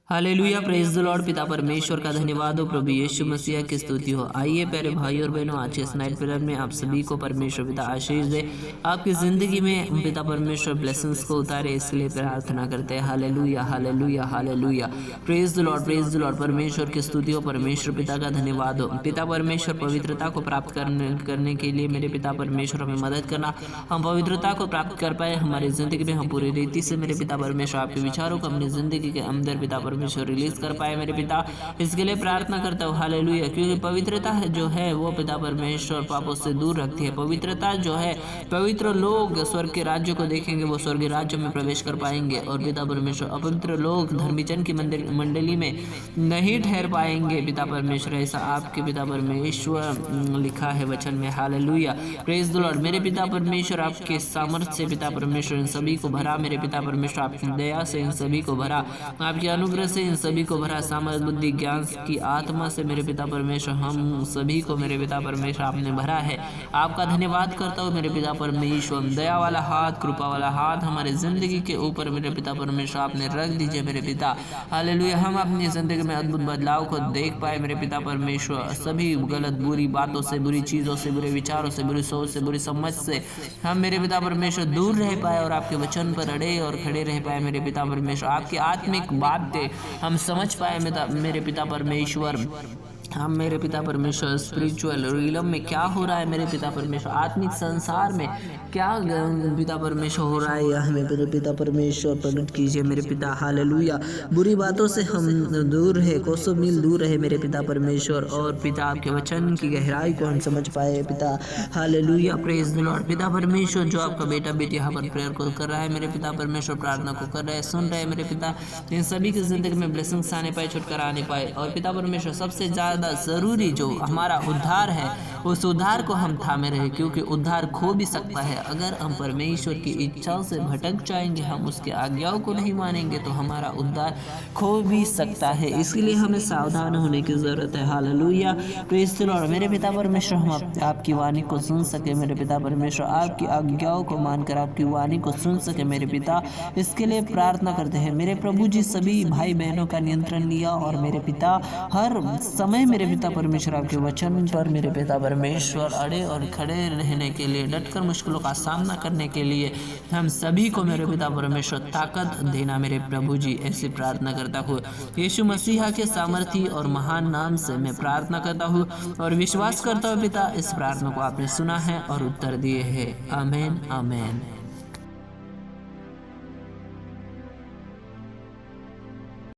Hallelujah, praise the Lord. पिता परमेश्वर का धन्यवाद हो, प्रभु यीशु मसीह की स्तुति हो। आइए प्यारे भाई और बहनों, आज के इस नाइट प्रेयर में आप सभी को परमेश्वर पिता आशीष दे, आपकी ज़िंदगी में पिता परमेश्वर ब्लेसिंग्स को उतारे, इसलिए प्रार्थना करते हैं। Hallelujah hallelujah hallelujah, praise the Lord, praise the Lord. परमेश्वर की स्तुति हो, परमेश्वर पिता का धन्यवाद हो। पिता परमेश्वर पवित्रता को प्राप्त करने के लिए मेरे पिता परमेश्वर हमें मदद करना, हम पवित्रता को प्राप्त कर पाए हमारी ज़िंदगी में, हम पूरी रीति से मेरे पिता परमेश्वर आपके विचारों को अपनी ज़िंदगी के अंदर पिता परमेश्वर रिलीज कर पाए मेरे पिता, इसके लिए प्रार्थना करता हूँ। हालेलुया, क्योंकि पवित्रता जो है वो पिता परमेश्वर पापों से दूर रखती है। पवित्रता जो है, पवित्र लोग स्वर्ग के राज्य को देखेंगे, वो स्वर्ग राज्य में प्रवेश कर पाएंगे, और पिता परमेश्वर अपवित्र लोग धर्मीजन की मंडली में नहीं ठहर पाएंगे। पिता परमेश्वर ऐसा आपके पिता परमेश्वर लिखा है वचन में। Hallelujah, praise the Lord. मेरे पिता परमेश्वर आपके सामर्थ्य से पिता परमेश्वर इन सभी को भरा, मेरे पिता परमेश्वर आपकी दया से इन सभी को भरा, आपके अनुग्रह से इन सभी को भरा, सामर्थ्य बुद्धि ज्ञान की आत्मा से मेरे पिता परमेश्वर हम सभी को मेरे पिता परमेश्वर आपने भरा है। आपका धन्यवाद करता हूँ मेरे पिता परमेश्वर। दया वाला हाथ, कृपा वाला हाथ हमारे जिंदगी के ऊपर मेरे पिता परमेश्वर आपने रख दीजिए मेरे पिता। हालेलुया, हम अपनी जिंदगी में अद्भुत बदलाव को देख पाए मेरे पिता परमेश्वर। सभी गलत बुरी बातों से, बुरी चीज़ों से, बुरे विचारों से, बुरी सोच से, बुरी समझ से हम मेरे पिता परमेश्वर दूर रह पाए, और आपके वचन पर अड़े और खड़े रह पाए मेरे पिता परमेश्वर। आपकी आत्मिक बातें हम समझ पाए मेरे पिता परमेश्वर। हम मेरे पिता परमेश्वर स्पिरिचुअल रिलम में क्या हो रहा है मेरे पिता परमेश्वर, आत्मिक संसार में क्या पिता परमेश्वर हो रहा है, यह हमें मेरे पिता परमेश्वर प्रकट कीजिए मेरे पिता। हालेलुया, बुरी बातों से हम दूर रहे, कोसों मील दूर रहे मेरे पिता परमेश्वर, और पिता आपके वचन की गहराई को हम समझ पाए पिता। Hallelujah, praise the Lord. पिता परमेश्वर, जो आपका बेटा बेटी यहाँ पर प्रेयर को कर रहा है मेरे पिता परमेश्वर, प्रार्थना को कर रहा है, सुन रहे हैं मेरे पिता, इन सभी की जिंदगी में ब्लेसिंग्स आने पाए, छुटकारा आने पाए, और पिता परमेश्वर सबसे ज़्यादा जरूरी जो हमारा उद्धार है, उस उद्धार को हम थामे रहे, क्योंकि उद्धार खो भी सकता है अगर हम परमेश्वर की इच्छाओं से भटक जाएंगे, हम उसके आज्ञाओं को नहीं मानेंगे, तो हमारा उद्धार खो भी सकता है। इसलिए हमें सावधान होने की जरूरत है। Hallelujah, praise the Lord. मेरे पिता परमेश्वर, हम आपकी वाणी को सुन सके मेरे पिता परमेश्वर, आपकी आज्ञाओं को मानकर आपकी वाणी को सुन सके मेरे पिता, इसके लिए प्रार्थना करते हैं। मेरे प्रभु जी, सभी भाई बहनों का नियंत्रण लिया, और मेरे पिता हर समय मेरे पिता परमेश्वर आपके वचन पर मेरे पिता परमेश्वर अड़े और खड़े रहने के लिए, डटकर मुश्किलों का सामना करने के लिए हम सभी को मेरे पिता परमेश्वर ताकत देना मेरे प्रभु जी। ऐसी प्रार्थना करता हूँ यीशु मसीहा के सामर्थी और महान नाम से मैं प्रार्थना करता हूँ और विश्वास करता हूँ पिता, इस प्रार्थना को आपने सुना है और उत्तर दिए है। आमीन आमीन।